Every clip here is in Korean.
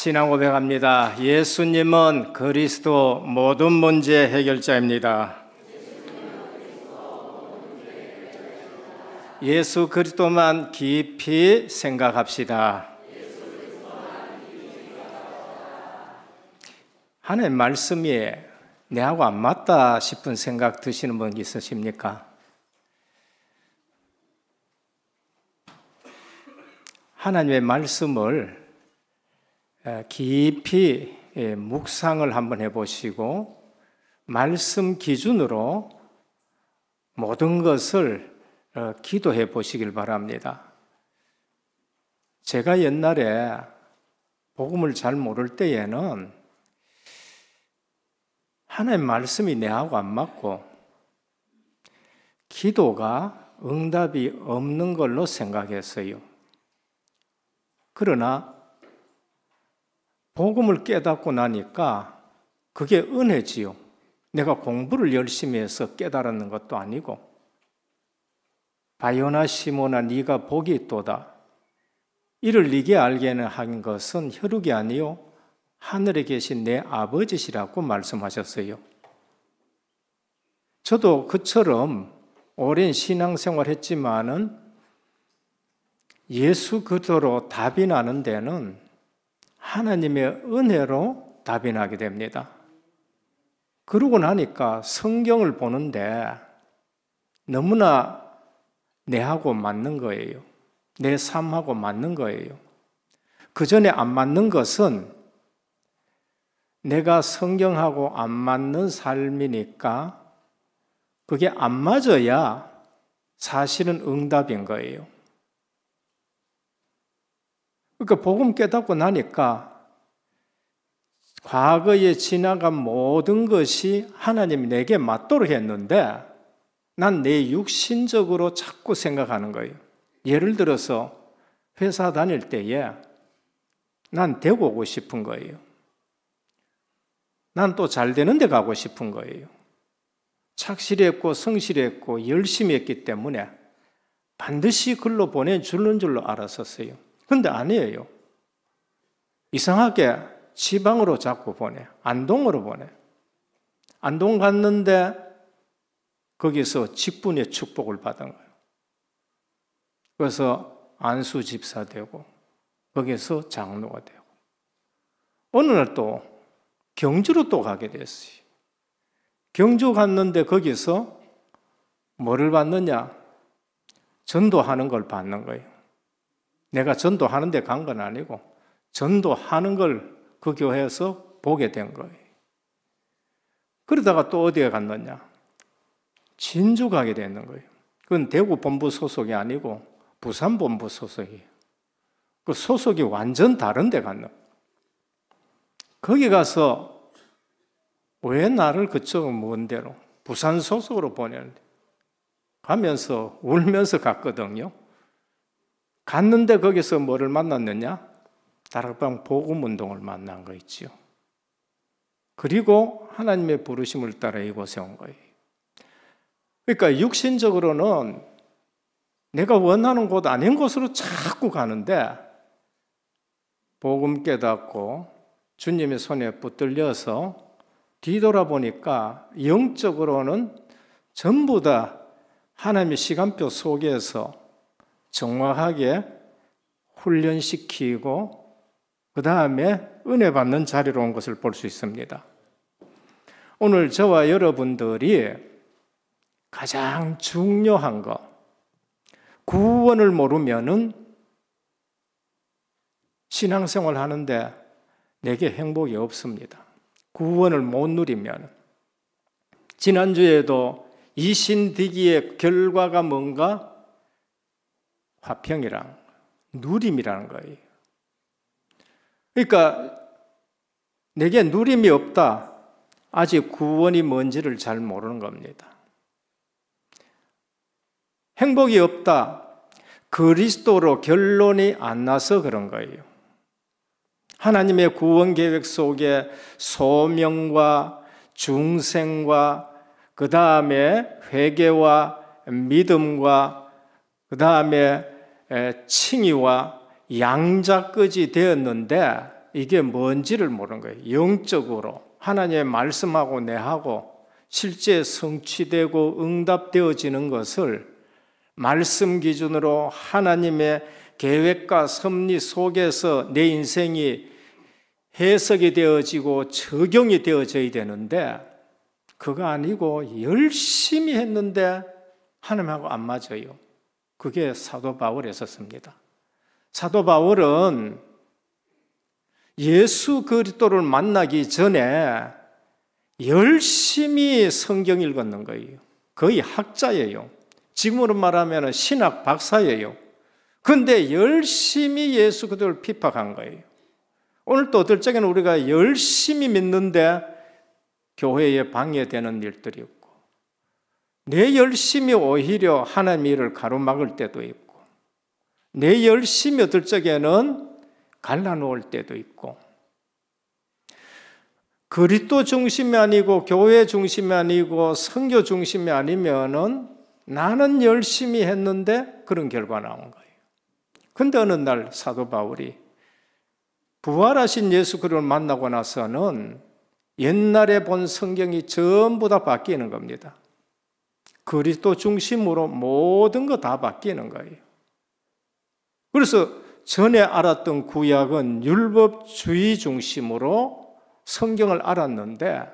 신앙 고백합니다. 예수님은 그리스도 모든 문제 해결자입니다. 예수 그리스도만 깊이 생각합시다. 하나님 말씀이 내하고 안 맞다 싶은 생각 드시는 분 있으십니까? 하나님의 말씀을 깊이 묵상을 한번 해보시고 말씀 기준으로 모든 것을 기도해 보시길 바랍니다. 제가 옛날에 복음을 잘 모를 때에는 하나님 말씀이 내하고 안 맞고 기도가 응답이 없는 걸로 생각했어요. 그러나 복음을 깨닫고 나니까 그게 은혜지요. 내가 공부를 열심히 해서 깨달았는 것도 아니고 바요나 시모나 네가 복이 있도다. 이를 네게 알게는 한 것은 혈육이 아니요 하늘에 계신 내 아버지시라고 말씀하셨어요. 저도 그처럼 오랜 신앙생활 했지만은 예수 그리스도로 답이 나는 데는 하나님의 은혜로 답이 나게 됩니다. 그러고 나니까 성경을 보는데 너무나 내하고 맞는 거예요. 내 삶하고 맞는 거예요. 그 전에 안 맞는 것은 내가 성경하고 안 맞는 삶이니까 그게 안 맞아야 사실은 응답인 거예요. 그러니까 복음 깨닫고 나니까 과거에 지나간 모든 것이 하나님이 내게 맞도록 했는데 난 내 육신적으로 자꾸 생각하는 거예요. 예를 들어서 회사 다닐 때에 난 대구 오고 싶은 거예요. 난 또 잘 되는 데 가고 싶은 거예요. 착실했고 성실했고 열심히 했기 때문에 반드시 글로 보내주는 줄로 알았었어요. 근데 아니에요. 이상하게 지방으로 자꾸 보내. 안동으로 보내. 안동 갔는데 거기서 직분의 축복을 받은 거예요. 그래서 안수 집사 되고 거기서 장로가 되고 어느 날 또 경주로 또 가게 됐어요. 경주 갔는데 거기서 뭐를 받느냐? 전도하는 걸 받는 거예요. 내가 전도하는 데 간 건 아니고 전도하는 걸 그 교회에서 보게 된 거예요. 그러다가 또 어디에 갔느냐? 진주 가게 되는 거예요. 그건 대구 본부 소속이 아니고 부산 본부 소속이에요. 그 소속이 완전 다른 데 갔는 거예요. 거기 가서 왜 나를 그쪽 먼 데로 부산 소속으로 보내는데 가면서 울면서 갔거든요. 갔는데 거기서 뭐를 만났느냐? 다락방 복음운동을 만난 거 있죠. 그리고 하나님의 부르심을 따라 이곳에 온 거예요. 그러니까 육신적으로는 내가 원하는 곳 아닌 곳으로 자꾸 가는데 복음 깨닫고 주님의 손에 붙들려서 뒤돌아보니까 영적으로는 전부 다 하나님의 시간표 속에서 정확하게 훈련시키고 그 다음에 은혜 받는 자리로 온 것을 볼 수 있습니다. 오늘 저와 여러분들이 가장 중요한 거, 구원을 모르면은 신앙생활 하는데 내게 행복이 없습니다. 구원을 못 누리면. 지난주에도 이신디기의 결과가 뭔가? 화평이랑 누림이라는 거예요. 그러니까 내게 누림이 없다. 아직 구원이 뭔지를 잘 모르는 겁니다. 행복이 없다. 그리스도로 결론이 안 나서 그런 거예요. 하나님의 구원 계획 속에 소명과 중생과 그 다음에 회개와 믿음과 그 다음에 칭의와 양자까지 되었는데 이게 뭔지를 모르는 거예요. 영적으로 하나님의 말씀하고 내하고 실제 성취되고 응답되어지는 것을 말씀 기준으로 하나님의 계획과 섭리 속에서 내 인생이 해석이 되어지고 적용이 되어져야 되는데 그거 아니고 열심히 했는데 하나님하고 안 맞아요. 그게 사도 바울이었습니다. 사도 바울은 예수 그리스도를 만나기 전에 열심히 성경 읽었는 거예요. 거의 학자예요. 지금으로 말하면 신학 박사예요. 그런데 열심히 예수 그리스도를 핍박한 거예요. 오늘 또 어떨 적에는 우리가 열심히 믿는데 교회에 방해되는 일들이 있고 내 열심히 오히려 하나님의 일을 가로막을 때도 있고 내 열심히 어떨 적에는 갈라놓을 때도 있고 그리스도 중심이 아니고 교회 중심이 아니고 선교 중심이 아니면은 나는 열심히 했는데 그런 결과 나온 거예요. 그런데 어느 날 사도 바울이 부활하신 예수 그리스도를 만나고 나서는 옛날에 본 성경이 전부 다 바뀌는 겁니다. 그리스도 중심으로 모든 거 다 바뀌는 거예요. 그래서 전에 알았던 구약은 율법주의 중심으로 성경을 알았는데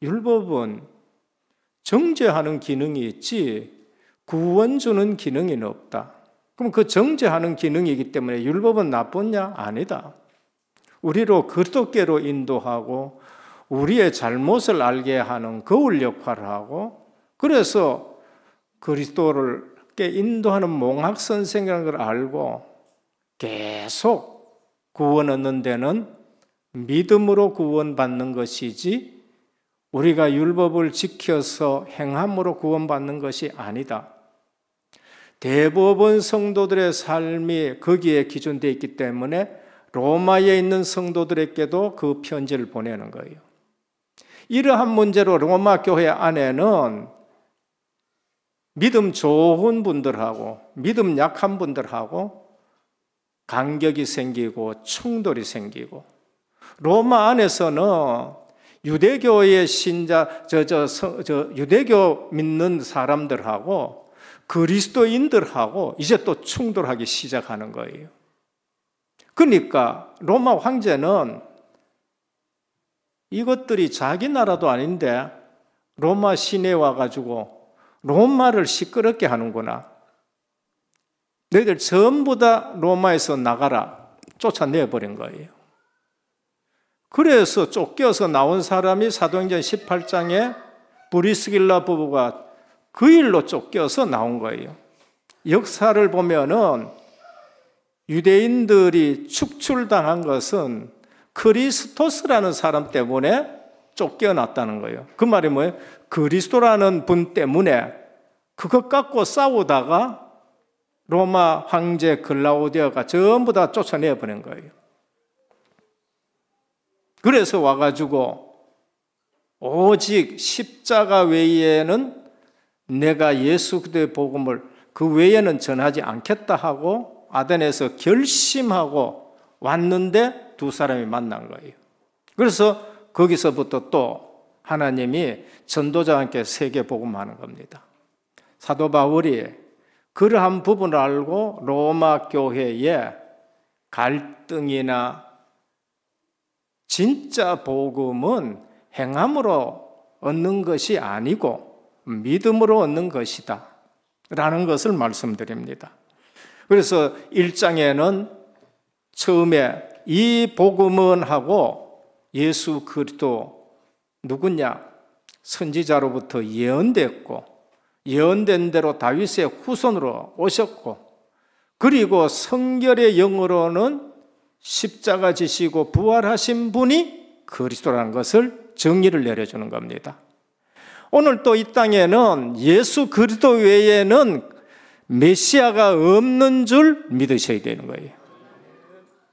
율법은 정죄하는 기능이 있지 구원 주는 기능이 없다. 그럼 그 정죄하는 기능이기 때문에 율법은 나쁘냐? 아니다. 우리로 그리스도께로 인도하고 우리의 잘못을 알게 하는 거울 역할을 하고 그래서 그리스도를 인도하는 몽학 선생이라는 걸 알고 계속 구원 얻는 데는 믿음으로 구원받는 것이지 우리가 율법을 지켜서 행함으로 구원받는 것이 아니다. 대부분 성도들의 삶이 거기에 기준되어 있기 때문에 로마에 있는 성도들에게도 그 편지를 보내는 거예요. 이러한 문제로 로마 교회 안에는 믿음 좋은 분들하고 믿음 약한 분들하고 간격이 생기고 충돌이 생기고 로마 안에서는 유대교의 신자, 유대교 믿는 사람들하고 그리스도인들하고 이제 또 충돌하기 시작하는 거예요. 그러니까 로마 황제는 이것들이 자기 나라도 아닌데 로마 시내에 와가지고 로마를 시끄럽게 하는구나. 너희들 전부 다 로마에서 나가라. 쫓아내버린 거예요. 그래서 쫓겨서 나온 사람이 사도행전 18장에 브리스길라 부부가 그 일로 쫓겨서 나온 거예요. 역사를 보면은 유대인들이 축출당한 것은 크리스토스라는 사람 때문에 쫓겨났다는 거예요. 그 말이 뭐예요? 그리스도라는 분 때문에 그것 갖고 싸우다가 로마 황제 글라우디아가 전부 다 쫓아내버린 거예요. 그래서 와가지고 오직 십자가 외에는 내가 예수 그리스도의 복음을 그 외에는 전하지 않겠다 하고 아덴에서 결심하고 왔는데 두 사람이 만난 거예요. 그래서 거기서부터 또 하나님이 전도자와 함께 세계 복음하는 겁니다. 사도 바울이 그러한 부분을 알고 로마 교회에 갈등이나 진짜 복음은 행함으로 얻는 것이 아니고 믿음으로 얻는 것이다 라는 것을 말씀드립니다. 그래서 1장에는 처음에 이 복음은 하고 예수 그리스도 누구냐? 선지자로부터 예언됐고 예언된 대로 다윗의 후손으로 오셨고 그리고 성결의 영으로는 십자가 지시고 부활하신 분이 그리스도라는 것을 정의를 내려주는 겁니다. 오늘 또 이 땅에는 예수 그리스도 외에는 메시아가 없는 줄 믿으셔야 되는 거예요.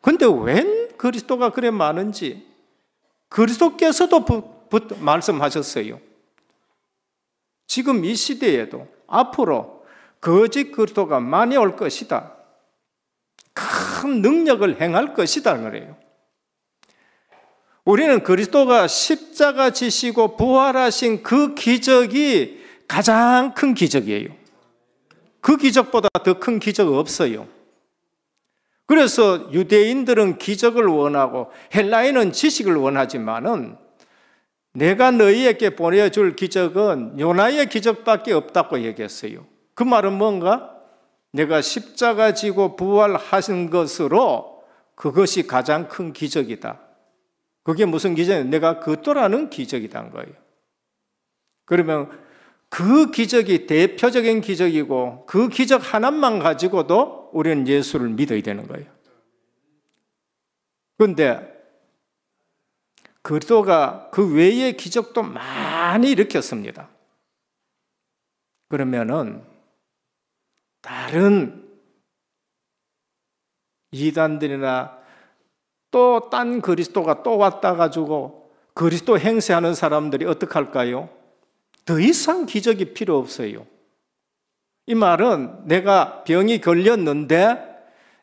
그런데 웬 그리스도가 그래 많은지 그리스도께서도 말씀하셨어요. 지금 이 시대에도 앞으로 거짓 그리스도가 많이 올 것이다. 큰 능력을 행할 것이다 그래요. 우리는 그리스도가 십자가 지시고 부활하신 그 기적이 가장 큰 기적이에요. 그 기적보다 더 큰 기적 없어요. 그래서 유대인들은 기적을 원하고 헬라인은 지식을 원하지만은 내가 너희에게 보내줄 기적은 요나의 기적밖에 없다고 얘기했어요. 그 말은 뭔가? 내가 십자가 지고 부활하신 것으로 그것이 가장 큰 기적이다. 그게 무슨 기적이냐? 내가 그토라는 기적이란 거예요. 그러면 그 기적이 대표적인 기적이고 그 기적 하나만 가지고도 우리는 예수를 믿어야 되는 거예요. 그런데 그리스도가 그 외의 기적도 많이 일으켰습니다. 그러면은 다른 이단들이나 또 딴 그리스도가 또 왔다 가지고 그리스도 행세하는 사람들이 어떻게 할까요? 더 이상 기적이 필요 없어요. 이 말은 내가 병이 걸렸는데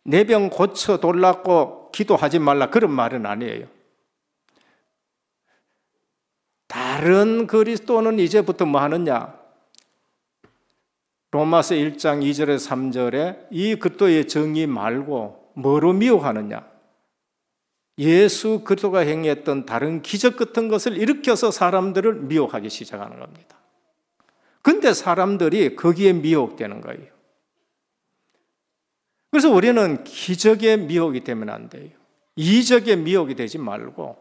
내 병 고쳐 달라고 기도하지 말라 그런 말은 아니에요. 다른 그리스도는 이제부터 뭐 하느냐? 로마서 1장 2절에 3절에 이 그리스도의 정의 말고 뭐로 미혹하느냐? 예수 그리스도가 행했던 다른 기적 같은 것을 일으켜서 사람들을 미혹하기 시작하는 겁니다. 근데 사람들이 거기에 미혹되는 거예요. 그래서 우리는 기적에 미혹이 되면 안 돼요. 이적에 미혹이 되지 말고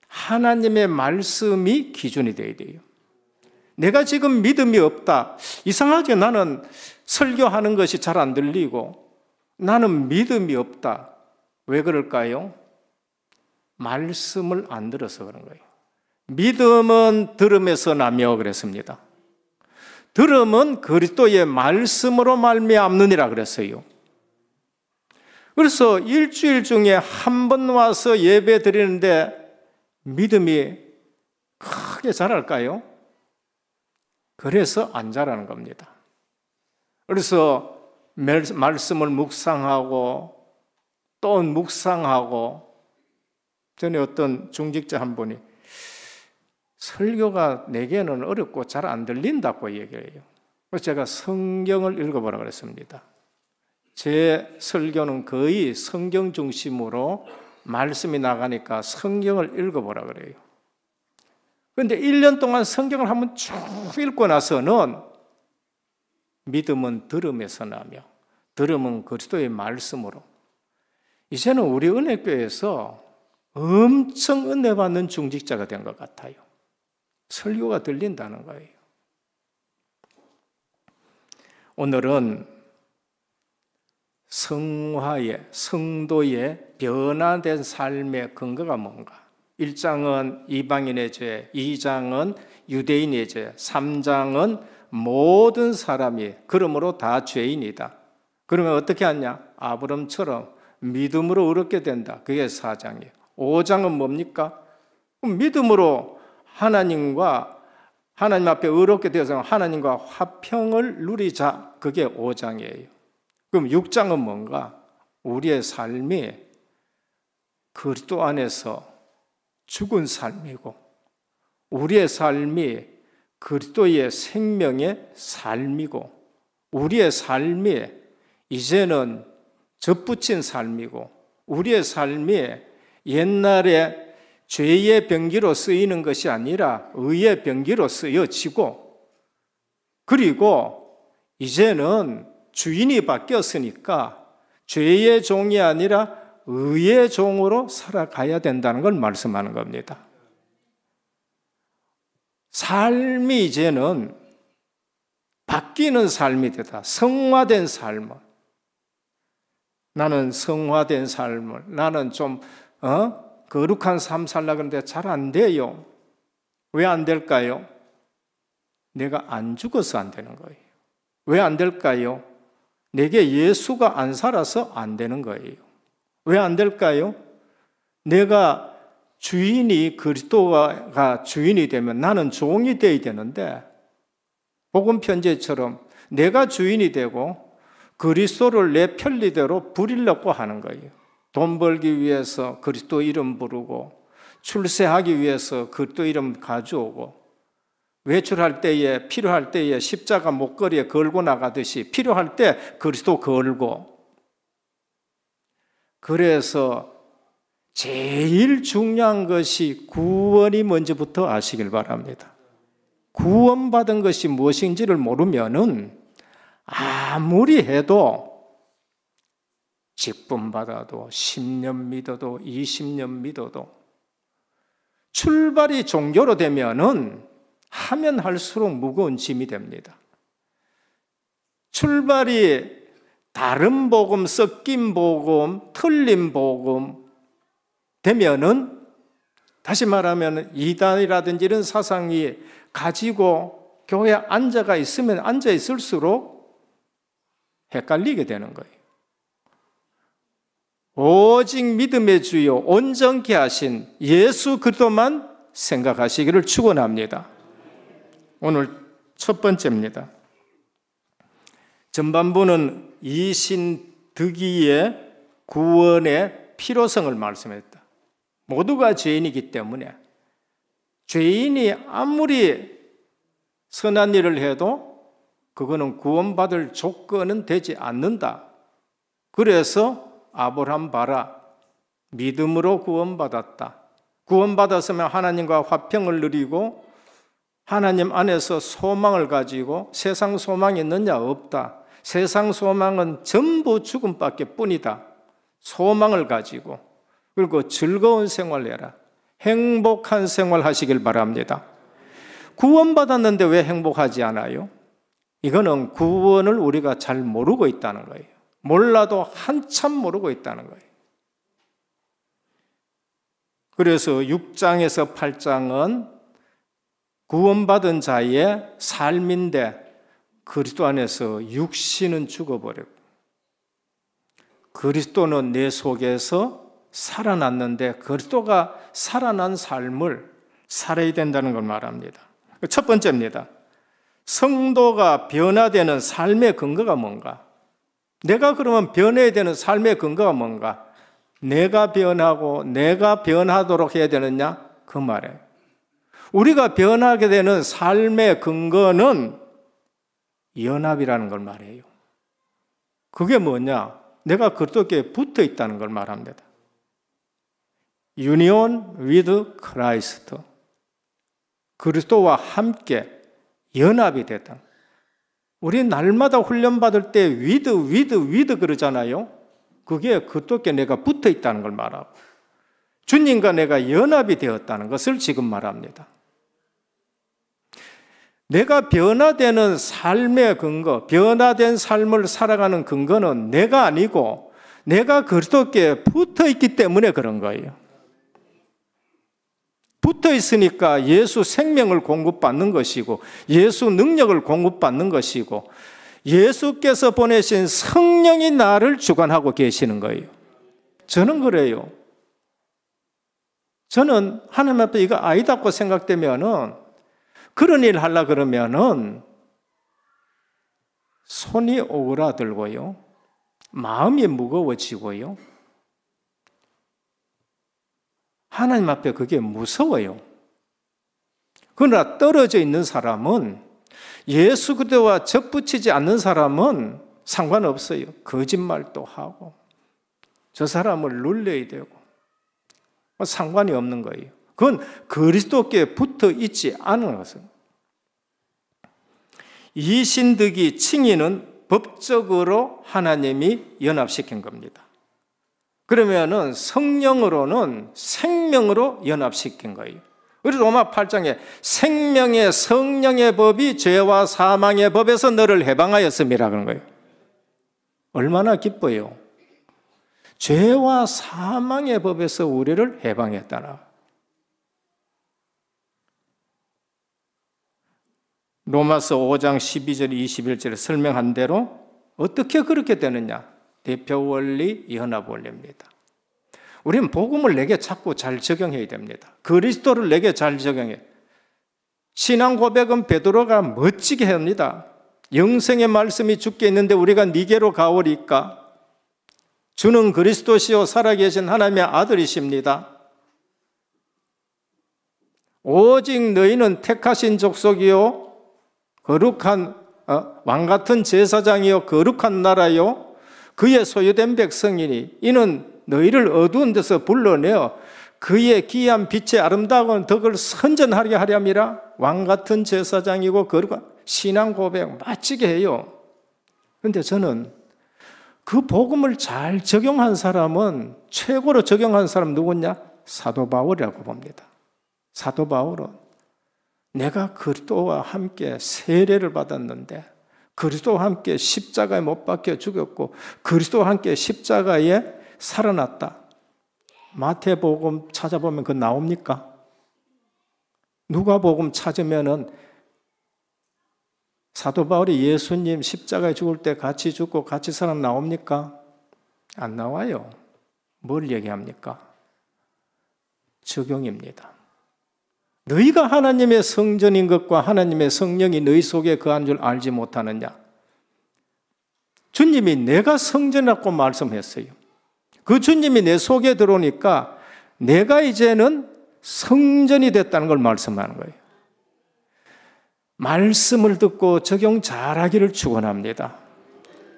하나님의 말씀이 기준이 돼야 돼요. 내가 지금 믿음이 없다. 이상하게 나는 설교하는 것이 잘 안 들리고 나는 믿음이 없다. 왜 그럴까요? 말씀을 안 들어서 그런 거예요. 믿음은 들음에서 나며 그랬습니다. 들음은 그리스도의 말씀으로 말미암느니라 그랬어요. 그래서 일주일 중에 한 번 와서 예배 드리는데 믿음이 크게 자랄까요? 그래서 안 자라는 겁니다. 그래서 말씀을 묵상하고 또 묵상하고 전에 어떤 중직자 한 분이 설교가 내게는 어렵고 잘 안 들린다고 얘기해요. 그래서 제가 성경을 읽어보라 그랬습니다. 제 설교는 거의 성경 중심으로 말씀이 나가니까 성경을 읽어보라 그래요. 그런데 1년 동안 성경을 한번 쭉 읽고 나서는 믿음은 들음에서 나며 들음은 그리스도의 말씀으로 이제는 우리 은혜교회에서 엄청 은혜 받는 중직자가 된 것 같아요. 설교가 들린다는 거예요. 오늘은 성화의, 성도의 변화된 삶의 근거가 뭔가? 1장은 이방인의 죄, 2장은 유대인의 죄, 3장은 모든 사람이 그러므로 다 죄인이다. 그러면 어떻게 하냐? 아브람처럼 믿음으로 의롭게 된다. 그게 4장이에요. 5장은 뭡니까? 믿음으로 하나님 앞에 의롭게 되어서 하나님과 화평을 누리자. 그게 5장이에요. 그럼 6장은 뭔가? 우리의 삶이 그리스도 안에서 죽은 삶이고 우리의 삶이 그리스도의 생명의 삶이고 우리의 삶이 이제는 접붙인 삶이고 우리의 삶이 옛날에 죄의 병기로 쓰이는 것이 아니라 의의 병기로 쓰여지고 그리고 이제는 주인이 바뀌었으니까 죄의 종이 아니라 의의 종으로 살아가야 된다는 걸 말씀하는 겁니다. 삶이 이제는 바뀌는 삶이 되다. 성화된 삶을. 나는 성화된 삶을, 나는 좀 거룩한 삶 살려고 하는데 잘 안 돼요. 왜 안 될까요? 내가 안 죽어서 안 되는 거예요. 왜 안 될까요? 내게 예수가 안 살아서 안 되는 거예요. 왜 안 될까요? 내가 주인이 그리스도가 주인이 되면 나는 종이 되어야 되는데 복음 편지처럼 내가 주인이 되고 그리스도를 내 편리대로 부리려고 하는 거예요. 돈 벌기 위해서 그리스도 이름 부르고 출세하기 위해서 그리스도 이름 가져오고, 외출할 때에 필요할 때에 십자가 목걸이에 걸고 나가듯이 필요할 때 그리스도 걸고, 그래서 제일 중요한 것이 구원이 뭔지부터 아시길 바랍니다. 구원받은 것이 무엇인지를 모르면은 아무리 해도 직분 받아도 10년 믿어도 20년 믿어도 출발이 종교로 되면은 하면 할수록 무거운 짐이 됩니다. 출발이 다른 복음, 섞인 복음, 틀린 복음 되면은, 다시 말하면 이단이라든지 이런 사상이 가지고 교회에 앉아 있을수록 헷갈리게 되는 거예요. 오직 믿음의 주요 온전케 하신 예수 그리스도만 생각하시기를 축원합니다. 오늘 첫 번째입니다. 전반부는 이신득이의 구원의 필요성을 말씀했다. 모두가 죄인이기 때문에 죄인이 아무리 선한 일을 해도 그거는 구원받을 조건은 되지 않는다. 그래서 아브라함 봐라, 믿음으로 구원받았다. 구원받았으면 하나님과 화평을 누리고 하나님 안에서 소망을 가지고, 세상 소망이 있느냐? 없다. 세상 소망은 전부 죽음밖에 뿐이다. 소망을 가지고, 그리고 즐거운 생활해라. 행복한 생활 하시길 바랍니다. 구원받았는데 왜 행복하지 않아요? 이거는 구원을 우리가 잘 모르고 있다는 거예요. 몰라도 한참 모르고 있다는 거예요. 그래서 6장에서 8장은 구원받은 자의 삶인데, 그리스도 안에서 육신은 죽어버렸고 그리스도는 내 속에서 살아났는데, 그리스도가 살아난 삶을 살아야 된다는 걸 말합니다. 첫 번째입니다. 성도가 변화되는 삶의 근거가 뭔가? 내가 그러면 변해야 되는 삶의 근거가 뭔가? 내가 변하고 내가 변하도록 해야 되느냐? 그 말이에요. 우리가 변하게 되는 삶의 근거는 연합이라는 걸 말해요. 그게 뭐냐? 내가 그리스도께 붙어 있다는 걸 말합니다. Union with Christ. 그리스도와 함께 연합이 됐다. 우리 날마다 훈련받을 때 with 그러잖아요. 그게 그리스도께 내가 붙어 있다는 걸 말하고, 주님과 내가 연합이 되었다는 것을 지금 말합니다. 내가 변화되는 삶의 근거, 변화된 삶을 살아가는 근거는 내가 아니고 내가 그리스도께 붙어 있기 때문에 그런 거예요. 붙어 있으니까 예수 생명을 공급받는 것이고, 예수 능력을 공급받는 것이고, 예수께서 보내신 성령이 나를 주관하고 계시는 거예요. 저는 그래요. 저는 하나님 앞에 이거 아니다고 생각되면은, 그런 일 하려고 그러면은 손이 오그라들고요, 마음이 무거워지고요, 하나님 앞에 그게 무서워요. 그러나 떨어져 있는 사람은, 예수 그리스도와 접붙이지 않는 사람은 상관없어요. 거짓말도 하고 저 사람을 눌려야 되고 상관이 없는 거예요. 그건 그리스도께 붙어 있지 않은 것은. 이신득이 칭의는 법적으로 하나님이 연합시킨 겁니다. 그러면은 성령으로는 생명으로 연합시킨 거예요. 그래서 로마 8장에 생명의 성령의 법이 죄와 사망의 법에서 너를 해방하였음이라 그런 거예요. 얼마나 기뻐요. 죄와 사망의 법에서 우리를 해방했다나. 로마서 5장 12절 21절에 설명한 대로 어떻게 그렇게 되느냐? 대표 원리, 연합 원리입니다. 우리는 복음을 내게 자꾸 잘 적용해야 됩니다. 그리스도를 내게 잘 적용해. 신앙 고백은 베드로가 멋지게 합니다. 영생의 말씀이 주께 있는데 우리가 네게로 가오리까? 주는 그리스도시요 살아계신 하나님의 아들이십니다. 오직 너희는 택하신 족속이요 거룩한 왕같은 제사장이요 거룩한 나라요 그의 소유된 백성이니 이는 너희를 어두운 데서 불러내어 그의 귀한 빛의 아름다운 덕을 선전하게 하려 함이라. 왕같은 제사장이고 거룩한 신앙 고백 멋지게 해요. 그런데 저는 그 복음을 잘 적용한 사람은, 최고로 적용한 사람 누구냐? 사도 바울이라고 봅니다. 사도 바울은 내가 그리스도와 함께 세례를 받았는데 그리스도와 함께 십자가에 못 박혀 죽였고 그리스도와 함께 십자가에 살아났다. 마태복음 찾아보면 그거 나옵니까? 누가복음 찾으면은 사도 바울이 예수님 십자가에 죽을 때 같이 죽고 같이 살아 나옵니까? 안 나와요. 뭘 얘기합니까? 적용입니다. 너희가 하나님의 성전인 것과 하나님의 성령이 너희 속에 거한 줄 알지 못하느냐? 주님이 내가 성전이라고 말씀했어요. 그 주님이 내 속에 들어오니까 내가 이제는 성전이 됐다는 걸 말씀하는 거예요. 말씀을 듣고 적용 잘하기를 축원합니다.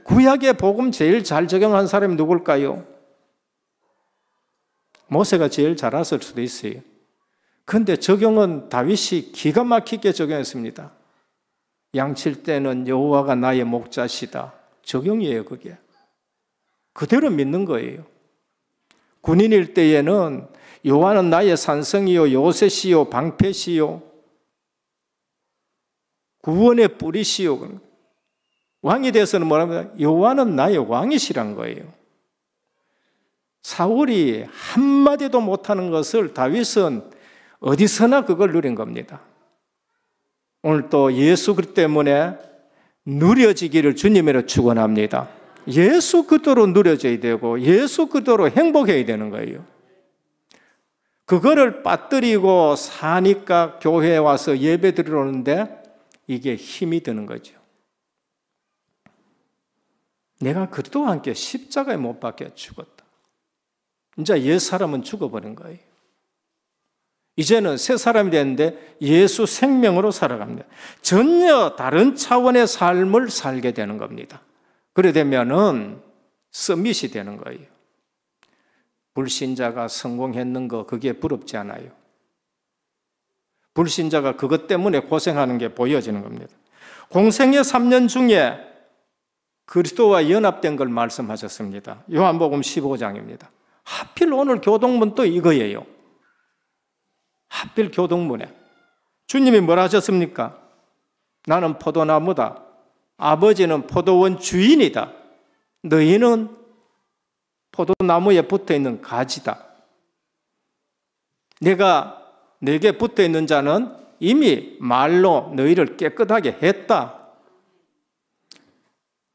구약의 복음 제일 잘 적용한 사람이 누굴까요? 모세가 제일 잘했을 수도 있어요. 그런데 적용은 다윗이 기가 막히게 적용했습니다. 양칠 때는 여호와가 나의 목자시다. 적용이에요, 그게. 그대로 믿는 거예요. 군인일 때에는 여호와는 나의 산성이요 요새시요 방패시요 구원의 뿌리시요. 왕이 돼서는 뭐라면 여호와는 나의 왕이시란 거예요. 사울이 한마디도 못하는 것을 다윗은 어디서나 그걸 누린 겁니다. 오늘 또 예수 그리스도 때문에 누려지기를 주님으로 축원합니다. 예수 그리스도로 누려져야 되고 예수 그리스도로 행복해야 되는 거예요. 그거를 빠뜨리고 사니까 교회에 와서 예배 드리러 오는데 이게 힘이 드는 거죠. 내가 그리스도와 함께 십자가에 못 박혀 죽었다. 이제 옛 사람은 죽어버린 거예요. 이제는 새 사람이 됐는데 예수 생명으로 살아갑니다. 전혀 다른 차원의 삶을 살게 되는 겁니다. 그래 되면은 서밋이 되는 거예요. 불신자가 성공했는 거 그게 부럽지 않아요. 불신자가 그것 때문에 고생하는 게 보여지는 겁니다. 공생의 3년 중에 그리스도와 연합된 걸 말씀하셨습니다. 요한복음 15장입니다. 하필 오늘 교동문도 이거예요. 하필 교동문에 주님이 뭐라 하셨습니까? 나는 포도나무다. 아버지는 포도원 주인이다. 너희는 포도나무에 붙어있는 가지다. 내가 내게 붙어있는 자는 이미 말로 너희를 깨끗하게 했다.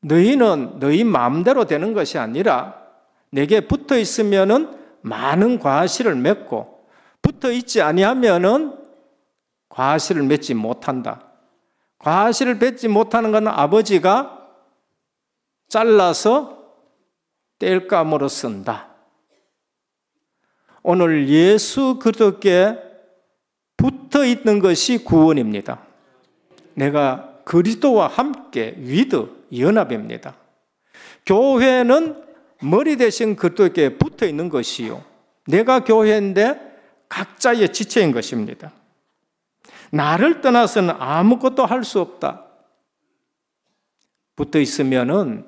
너희는 너희 마음대로 되는 것이 아니라 내게 붙어있으면은 많은 과실을 맺고 붙어있지 아니하면은 과실을 맺지 못한다. 과실을 맺지 못하는 것은 아버지가 잘라서 땔감으로 쓴다. 오늘 예수 그리스도께 붙어있는 것이 구원입니다. 내가 그리스도와 함께 위드 연합입니다. 교회는 머리 대신 그리스도께 붙어있는 것이요. 내가 교회인데 각자의 지체인 것입니다. 나를 떠나서는 아무것도 할 수 없다. 붙어있으면은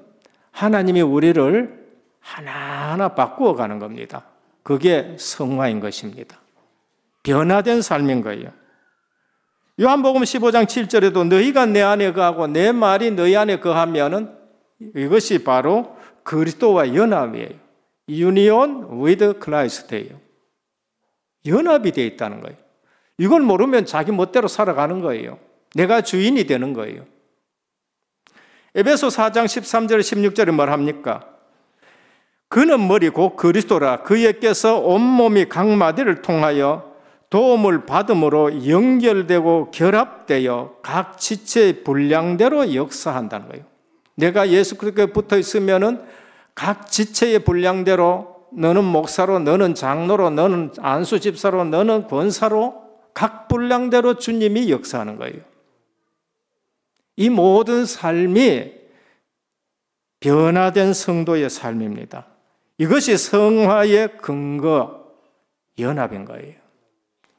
하나님이 우리를 하나하나 바꾸어 가는 겁니다. 그게 성화인 것입니다. 변화된 삶인 거예요. 요한복음 15장 7절에도 너희가 내 안에 거하고 내 말이 너희 안에 거하면은 이것이 바로 그리스도와 연합이에요. Union with Christ예요. 연합이 되어 있다는 거예요. 이걸 모르면 자기 멋대로 살아가는 거예요. 내가 주인이 되는 거예요. 에베소 4장 13절 16절에 뭘 합니까? 그는 머리 곧 그리스도라. 그에게서 온몸이 각 마디를 통하여 도움을 받음으로 연결되고 결합되어 각 지체의 분량대로 역사한다는 거예요. 내가 예수 그리스도에 붙어 있으면은 각 지체의 분량대로 너는 목사로, 너는 장로로, 너는 안수 집사로, 너는 권사로 각 분량대로 주님이 역사하는 거예요. 이 모든 삶이 변화된 성도의 삶입니다. 이것이 성화의 근거, 연합인 거예요.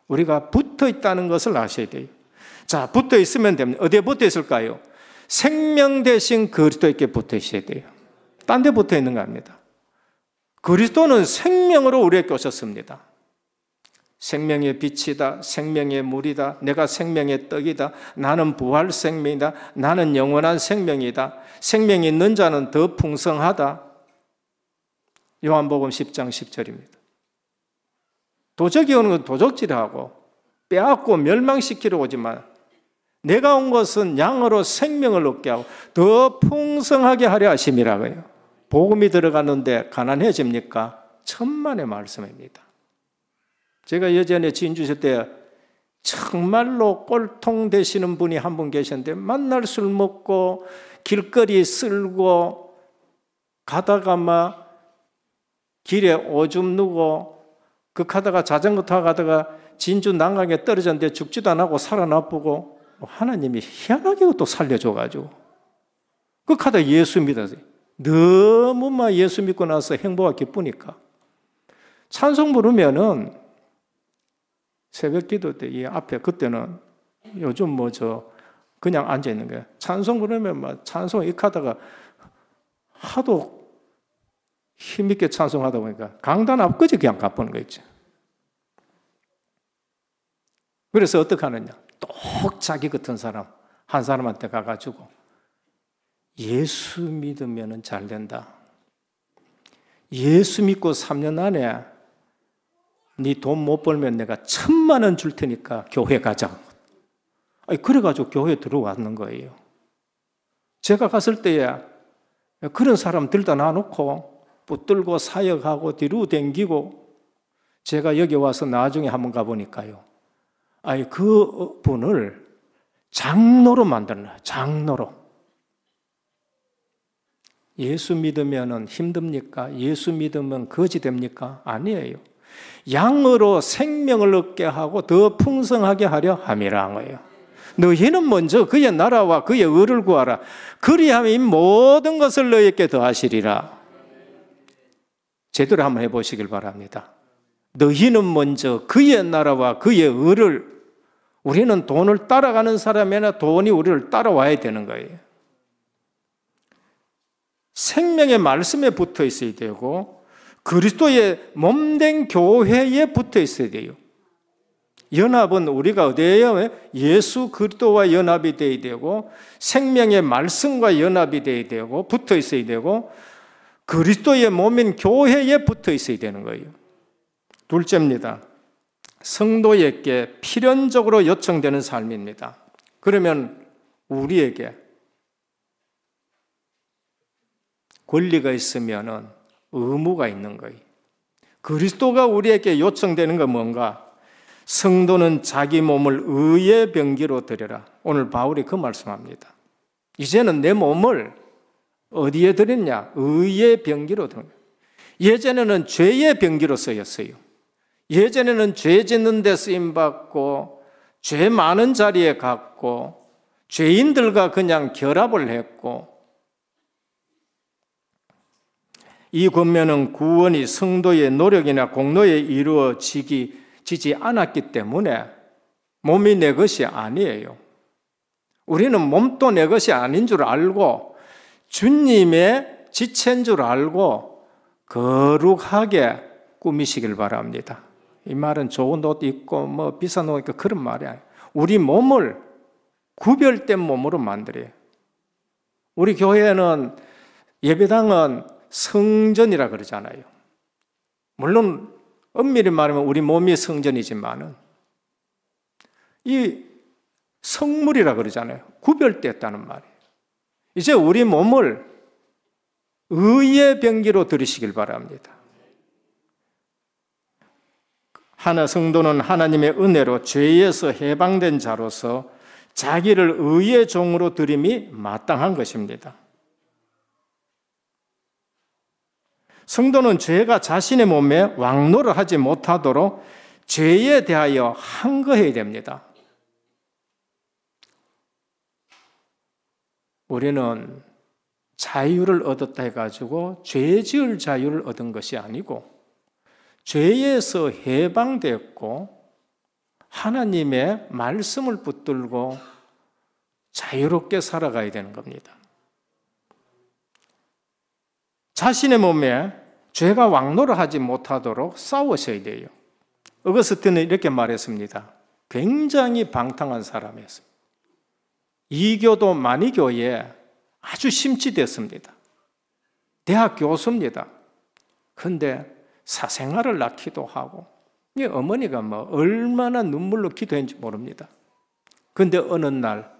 우리가 붙어 있다는 것을 아셔야 돼요. 자, 붙어 있으면 됩니다. 어디에 붙어 있을까요? 생명 대신 그리스도에게 붙어 있어야 돼요. 딴 데 붙어 있는 거 아닙니다. 그리스도는 생명으로 우리에게 오셨습니다. 생명의 빛이다, 생명의 물이다, 내가 생명의 떡이다, 나는 부활 생명이다, 나는 영원한 생명이다, 생명이 있는 자는 더 풍성하다. 요한복음 10장 10절입니다. 도적이 오는 건 도적질하고 빼앗고 멸망시키러 오지만 내가 온 것은 양으로 생명을 얻게 하고 더 풍성하게 하려 하심이라고요. 복음이 들어가는데 가난해집니까? 천만의 말씀입니다. 제가 예전에 진주실 때 정말로 꼴통 되시는 분이 한 분 계셨는데 만날 술 먹고 길거리 쓸고 가다가 막 길에 오줌 누고 하다가 자전거 타고 가다가 진주 난강에 떨어졌는데 죽지도 안 하고 살아나보고 하나님이 희한하게 또 살려줘가지고 하다가 예수 믿었어요. 너무 막 예수 믿고 나서 행복하고 기쁘니까 찬송 부르면은 새벽 기도 때 이 앞에 그때는 요즘 그냥 앉아 있는 거예요. 찬송 부르면 막 찬송 익하다가 하도 힘있게 찬송하다 보니까 강단 앞까지 그냥 가보는 거 있죠. 그래서 어떻게 하느냐? 똑 자기 같은 사람 한 사람한테 가가지고 예수 믿으면 잘 된다. 예수 믿고 3년 안에 네 돈 못 벌면 내가 1,000만 원 줄 테니까 교회 가자. 그래가지고 교회에 들어왔는 거예요. 제가 갔을 때에 그런 사람 들다 놔놓고 붙들고 사역하고 뒤로 댕기고 제가 여기 와서 나중에 한번 가보니까요. 그 분을 장로로 만들어놔요. 장로로. 예수 믿으면 힘듭니까? 예수 믿으면 거지 됩니까? 아니에요. 양으로 생명을 얻게 하고 더 풍성하게 하려 함이라는 거예요. 너희는 먼저 그의 나라와 그의 의를 구하라. 그리하면 이 모든 것을 너희에게 더하시리라. 제대로 한번 해보시길 바랍니다. 너희는 먼저 그의 나라와 그의 의를, 우리는 돈을 따라가는 사람이나 돈이 우리를 따라와야 되는 거예요. 생명의 말씀에 붙어 있어야 되고 그리스도의 몸된 교회에 붙어 있어야 돼요. 연합은 우리가 어디에요? 예수 그리스도와 연합이 되어야 되고 생명의 말씀과 연합이 되어야 되고 붙어 있어야 되고 그리스도의 몸인 교회에 붙어 있어야 되는 거예요. 둘째입니다. 성도에게 필연적으로 요청되는 삶입니다. 그러면 우리에게 권리가 있으면 의무가 있는 거예요. 그리스도가 우리에게 요청되는 건 뭔가? 성도는 자기 몸을 의의 병기로 드려라. 오늘 바울이 그 말씀합니다. 이제는 내 몸을 어디에 드렸냐? 의의 병기로 드린 거예요. 예전에는 죄의 병기로 쓰였어요. 예전에는 죄 짓는 데 쓰임받고 죄 많은 자리에 갔고 죄인들과 그냥 결합을 했고 이 권면은 구원이 성도의 노력이나 공로에 이루어지지 않았기 때문에 몸이 내 것이 아니에요. 우리는 몸도 내 것이 아닌 줄 알고 주님의 지체인 줄 알고 거룩하게 꾸미시길 바랍니다. 이 말은 좋은 옷 입고 비싼 옷 입고 그런 말이 아니에요. 우리 몸을 구별된 몸으로 만들어요. 우리 교회는 예배당은 성전이라 그러잖아요. 물론 엄밀히 말하면 우리 몸이 성전이지만은 이 성물이라 그러잖아요. 구별됐다는 말이에요. 이제 우리 몸을 의의 병기로 들이시길 바랍니다. 하나 성도는 하나님의 은혜로 죄에서 해방된 자로서 자기를 의의 종으로 드림이 마땅한 것입니다. 성도는 죄가 자신의 몸에 왕노를 하지 못하도록 죄에 대하여 항거해야 됩니다. 우리는 자유를 얻었다 해가지고 죄 지을 자유를 얻은 것이 아니고 죄에서 해방됐고 하나님의 말씀을 붙들고 자유롭게 살아가야 되는 겁니다. 자신의 몸에 죄가 왕노를 하지 못하도록 싸우셔야 돼요. 어거스틴은 이렇게 말했습니다. 굉장히 방탕한 사람이었습니다. 이교도 마니교에 아주 심취됐습니다. 대학 교수입니다. 그런데 사생활을 낳기도 하고 어머니가 얼마나 눈물로 기도했는지 모릅니다. 그런데 어느 날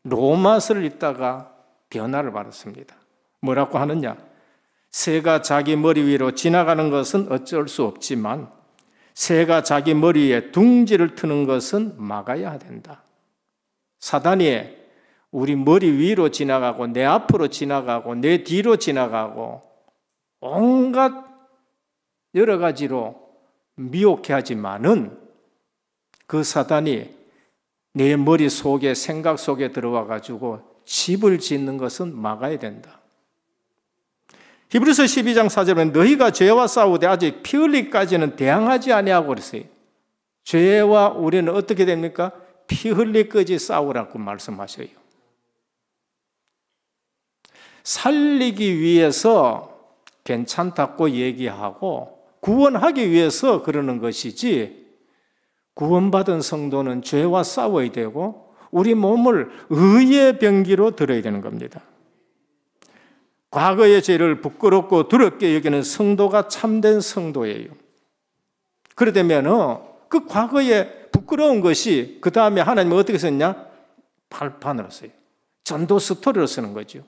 로마서를 읽다가 변화를 받았습니다. 뭐라고 하느냐? 새가 자기 머리 위로 지나가는 것은 어쩔 수 없지만 새가 자기 머리에 둥지를 트는 것은 막아야 된다. 사단이 우리 머리 위로 지나가고 내 앞으로 지나가고 내 뒤로 지나가고 온갖 여러 가지로 미혹해 하지만은 그 사단이 내 머리 속에 생각 속에 들어와 가지고 집을 짓는 것은 막아야 된다. 히브리서 12장 4절은 너희가 죄와 싸우되 아직 피 흘리기까지는 대항하지 아니하고 그랬어요. 죄와 우리는 어떻게 됩니까? 피 흘리기까지 싸우라고 말씀하셔요. 살리기 위해서 괜찮다고 얘기하고 구원하기 위해서 그러는 것이지 구원받은 성도는 죄와 싸워야 되고 우리 몸을 의의 병기로 들어야 되는 겁니다. 과거의 죄를 부끄럽고 두렵게 여기는 성도가 참된 성도예요. 그러다면 그 과거에 부끄러운 것이 그 다음에 하나님은 어떻게 썼냐? 발판으로 써요. 전도 스토리로 쓰는 거죠.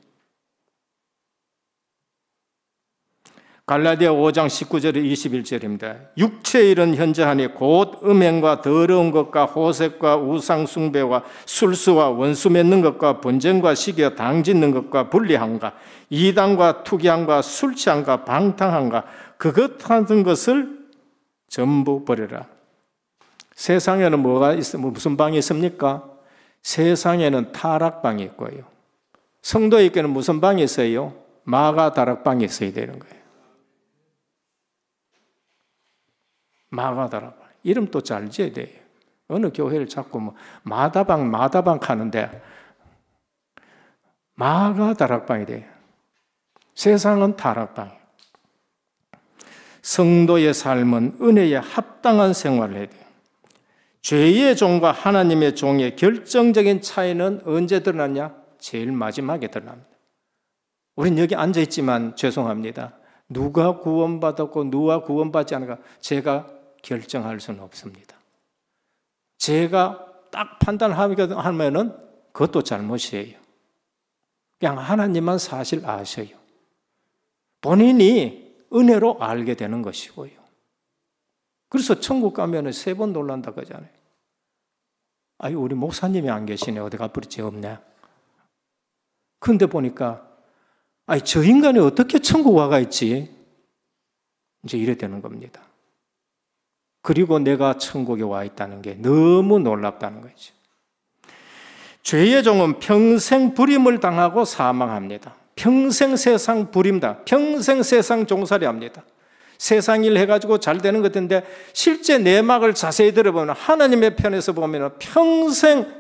갈라디아 5장 19절 21절입니다. 육체의 일은 현저하니 곧 음행과 더러운 것과 호색과 우상 숭배와 술수와 원수 맺는 것과 분쟁과 시기와 당짓는 것과 불리함과 이단과 투기함과 술 취함과 방탕함과 그것 같은 것을 전부 버려라. 세상에는 무슨 방이 있습니까? 세상에는 타락방이 있고요. 성도에게는 무슨 방이 있어요? 마가 다락방이 있어야 되는 거예요. 마가다락방. 이름도 잘 지어야 돼요. 어느 교회를 자꾸 마다방 하는데 마가다락방이 돼요. 세상은 다락방이에요. 성도의 삶은 은혜에 합당한 생활을 해야 돼요. 죄의 종과 하나님의 종의 결정적인 차이는 언제 드러나냐? 제일 마지막에 드러납니다. 우린 여기 앉아있지만 죄송합니다. 누가 구원받았고 누가 구원받지 않을까? 제가 결정할 수는 없습니다. 제가 딱 판단하면은 그것도 잘못이에요. 그냥 하나님만 사실 아셔요. 본인이 은혜로 알게 되는 것이고요. 그래서 천국 가면은 3번 놀란다 그러잖아요. 아니, 우리 목사님이 안 계시네. 어디 가버렸지? 없네. 근데 보니까, 아니, 저 인간이 어떻게 천국 와가 있지? 이제 이래 되는 겁니다. 그리고 내가 천국에 와 있다는 게 너무 놀랍다는 거죠. 죄의 종은 평생 불임을 당하고 사망합니다. 평생 세상 부림다. 평생 세상 종살이 합니다. 세상 일 해가지고 잘 되는 것 같은데 실제 내막을 자세히 들어보면 하나님의 편에서 보면 평생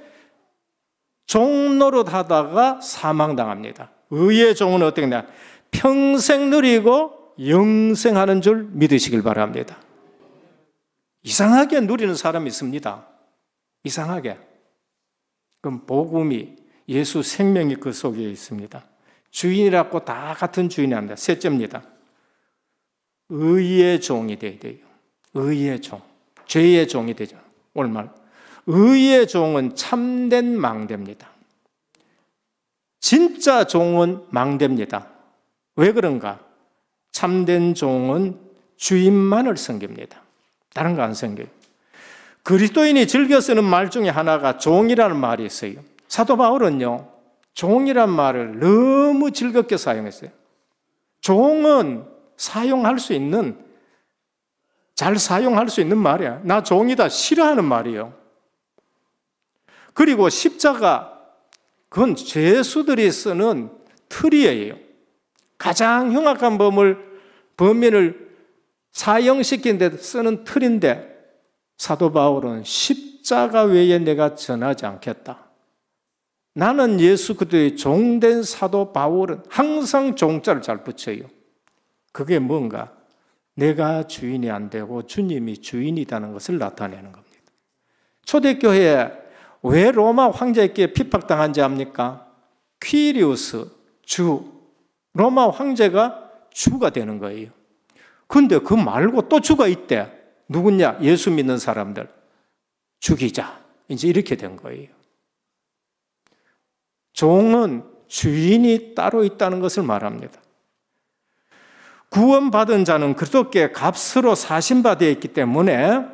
종노릇 하다가 사망당합니다. 의의 종은 어떻게 되냐? 평생 누리고 영생하는 줄 믿으시길 바랍니다. 이상하게 누리는 사람이 있습니다. 이상하게. 그럼 복음이 예수 생명이 그 속에 있습니다. 주인이라고 다 같은 주인이 합니다. 셋째입니다. 의의 종이 돼야 돼요. 의의 종. 죄의 종이 되죠. 오늘 말. 의의 종은 참된 망대입니다. 진짜 종은 망대입니다. 왜 그런가? 참된 종은 주인만을 섬깁니다. 다른 거 안 섬겨요. 그리스도인이 즐겨 쓰는 말 중에 하나가 종이라는 말이 있어요. 사도 바울은요, 종이란 말을 너무 즐겁게 사용했어요. 종은 사용할 수 있는 잘 사용할 수 있는 말이야. 나 종이다 싫어하는 말이에요. 그리고 십자가, 그건 죄수들이 쓰는 틀이에요. 가장 흉악한 범인을 사형시키는 데 쓰는 틀인데, 사도 바울은 십자가 외에 내가 전하지 않겠다. 나는 예수 그리스도의 종된 사도 바울은 항상 종자를 잘 붙여요. 그게 뭔가? 내가 주인이 안 되고 주님이 주인이라는 것을 나타내는 겁니다. 초대교회에 왜 로마 황제에게 핍박당한지 압니까? 퀴리우스, 주. 로마 황제가 주가 되는 거예요. 근데 그 말고 또 주가 있대. 누구냐? 예수 믿는 사람들. 죽이자. 이제 이렇게 된 거예요. 종은 주인이 따로 있다는 것을 말합니다. 구원받은 자는 그리스도께 값으로 사신받아 있기 때문에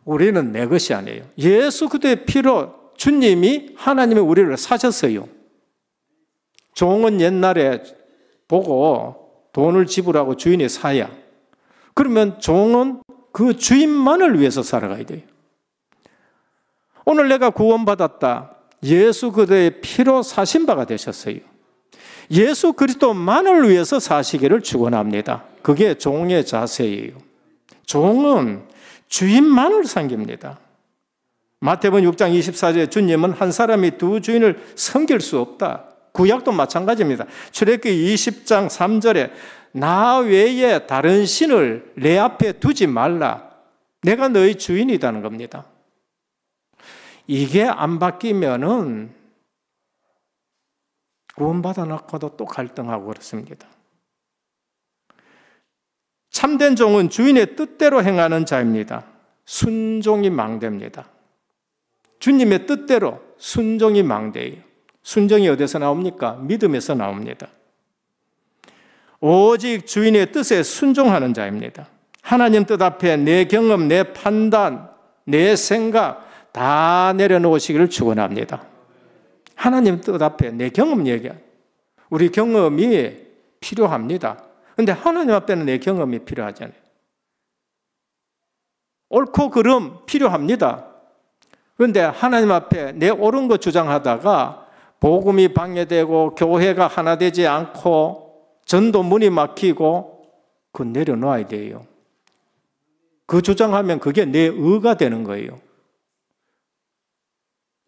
우리는 내 것이 아니에요. 예수 그리스도의 피로 주님이 하나님의 우리를 사셨어요. 종은 옛날에 보고 돈을 지불하고 주인이 사야. 그러면 종은 그 주인만을 위해서 살아가야 돼요. 오늘 내가 구원받았다. 예수 그리스도의 피로 사신 바가 되셨어요. 예수 그리스도만을 위해서 사시기를 축원합니다. 그게 종의 자세예요. 종은 주인만을 섬깁니다. 마태복음 6장 24절에 주님은 한 사람이 두 주인을 섬길 수 없다. 구약도 마찬가지입니다. 출애굽기 20장 3절에 나 외에 다른 신을 내 앞에 두지 말라. 내가 너희 주인이라는 겁니다. 이게 안 바뀌면은 구원받아 놓고도 또 갈등하고 그렇습니다. 참된 종은 주인의 뜻대로 행하는 자입니다. 순종이 망대입니다. 주님의 뜻대로 순종이 망대예요. 순종이 어디서 나옵니까? 믿음에서 나옵니다. 오직 주인의 뜻에 순종하는 자입니다. 하나님 뜻 앞에 내 경험, 내 판단, 내 생각 다 내려놓으시기를 축원합니다. 하나님 뜻 앞에 내 경험 얘기야. 우리 경험이 필요합니다. 그런데 하나님 앞에는 내 경험이 필요하잖아요. 옳고 그름 필요합니다. 그런데 하나님 앞에 내 옳은 거 주장하다가 복음이 방해되고 교회가 하나 되지 않고 전도 문이 막히고 그거 내려놓아야 돼요. 그 주장하면 그게 내 의가 되는 거예요.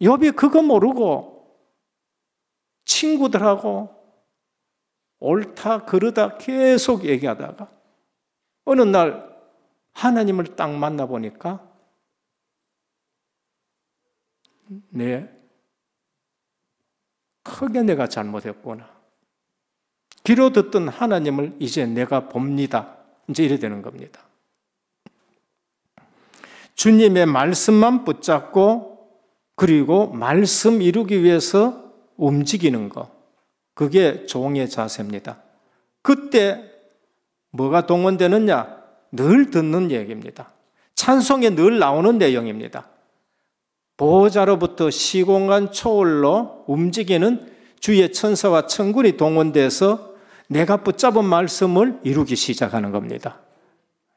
욥이 그거 모르고 친구들하고 옳다 그르다 계속 얘기하다가 어느 날 하나님을 딱 만나보니까 크게 내가 잘못했구나. 귀로 듣던 하나님을 이제 내가 봅니다. 이제 이래 되는 겁니다. 주님의 말씀만 붙잡고 그리고 말씀 이루기 위해서 움직이는 것. 그게 종의 자세입니다. 그때 뭐가 동원되느냐? 늘 듣는 얘기입니다. 찬송에 늘 나오는 내용입니다. 보호자로부터 시공간 초월로 움직이는 주의 천사와 천군이 동원돼서 내가 붙잡은 말씀을 이루기 시작하는 겁니다.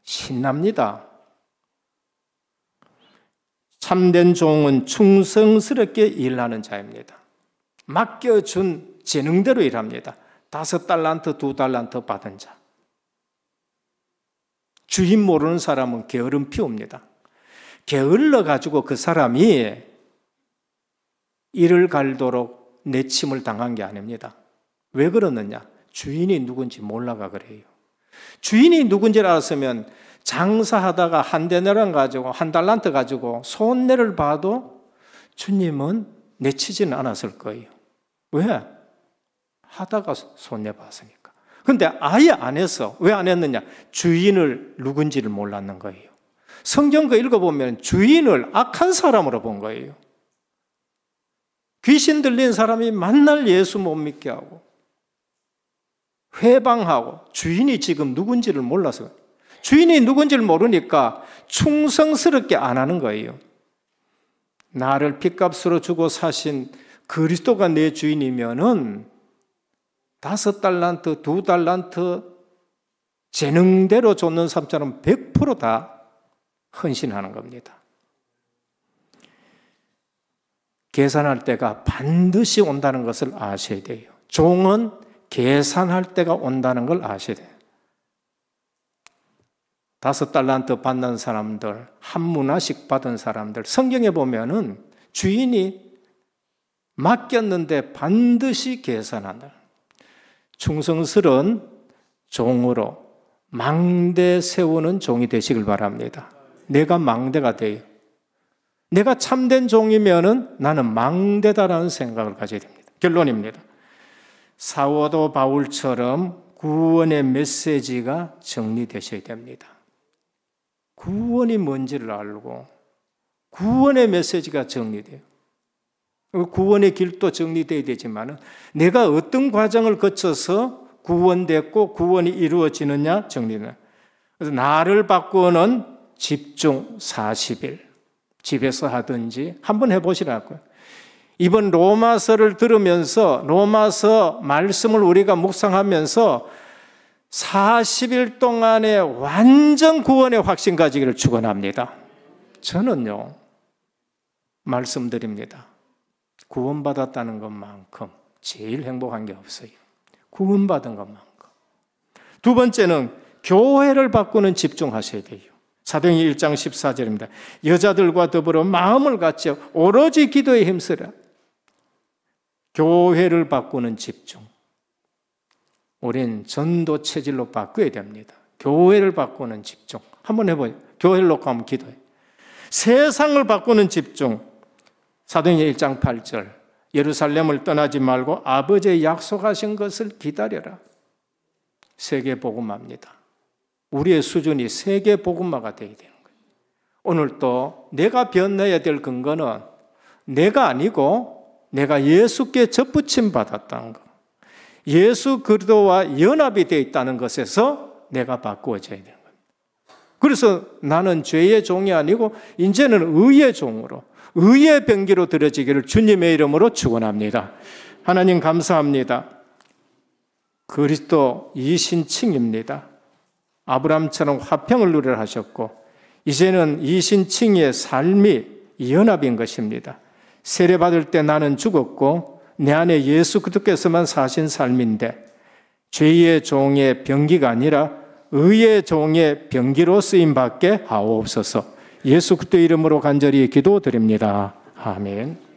신납니다. 참된 종은 충성스럽게 일하는 자입니다. 맡겨준 재능대로 일합니다. 5달란트, 2달란트 받은 자. 주인 모르는 사람은 게으름 피웁니다. 게을러가지고 그 사람이 이를 갈도록 내침을 당한 게 아닙니다. 왜 그러느냐? 주인이 누군지 몰라가 그래요. 주인이 누군지를 알았으면 장사하다가 한 데나랑 가지고 한 달란트 가지고 손해를 봐도 주님은 내치지는 않았을 거예요. 왜? 하다가 손해 봤으니까. 근데 아예 안 했어. 왜 안 했느냐? 주인을 누군지를 몰랐는 거예요. 성경 거 읽어보면 주인을 악한 사람으로 본 거예요. 귀신 들린 사람이 만날 예수 못 믿게 하고 회방하고 주인이 지금 누군지를 몰라서 주인이 누군지를 모르니까 충성스럽게 안 하는 거예요. 나를 핏값으로 주고 사신 그리스도가 내 주인이면은 5달란트, 2달란트 재능대로 줬는 사람처럼 100% 다 헌신하는 겁니다. 계산할 때가 반드시 온다는 것을 아셔야 돼요. 종은 계산할 때가 온다는 걸 아셔야 돼요. 5달란트 받는 사람들, 한 문화씩 받은 사람들, 성경에 보면은 주인이 맡겼는데 반드시 계산한다. 충성스러운 종으로 망대 세우는 종이 되시길 바랍니다. 내가 망대가 돼요. 내가 참된 종이면은 나는 망대다라는 생각을 가져야 됩니다. 결론입니다. 사도 바울처럼 구원의 메시지가 정리되셔야 됩니다. 구원이 뭔지를 알고 구원의 메시지가 정리돼요. 구원의 길도 정리되어야 되지만 내가 어떤 과정을 거쳐서 구원됐고 구원이 이루어지느냐 정리는. 그래서 나를 바꾸는 집중 40일. 집에서 하든지 한번 해보시라고요. 이번 로마서를 들으면서 로마서 말씀을 우리가 묵상하면서 40일 동안에 완전 구원의 확신 가지기를 축원합니다. 저는요 말씀드립니다. 구원받았다는 것만큼 제일 행복한 게 없어요. 구원받은 것만큼. 두 번째는 교회를 바꾸는 집중하셔야 돼요. 사도행전 1장 14절입니다. 여자들과 더불어 마음을 같이 오로지 기도에 힘쓰라. 교회를 바꾸는 집중. 우린 전도 체질로 바꿔야 됩니다. 교회를 바꾸는 집중. 한번 해봐요. 교회를 놓고 한번 기도해. 세상을 바꾸는 집중. 사도행전 1장 8절. 예루살렘을 떠나지 말고 아버지의 약속하신 것을 기다려라. 세계 복음화입니다. 우리의 수준이 세계 복음화가 되어야 되는 거예요. 오늘 또 내가 변해야 될 근거는 내가 아니고 내가 예수께 접붙임 받았다는 것. 예수 그리스도와 연합이 되어 있다는 것에서 내가 바꾸어져야 되는 겁니다. 그래서 나는 죄의 종이 아니고 이제는 의의 종으로 의의 병기로 들어지기를 주님의 이름으로 축원합니다. 하나님 감사합니다. 그리스도 이신칭입니다. 아브라함처럼 화평을 누리라 하셨고 이제는 이신칭의 삶이 연합인 것입니다. 세례받을 때 나는 죽었고 내 안에 예수 그리스도께서만 사신 삶인데 죄의 종의 병기가 아니라 의의 종의 병기로 쓰임받게 하옵소서. 예수 그리스도 이름으로 간절히 기도드립니다. 아멘.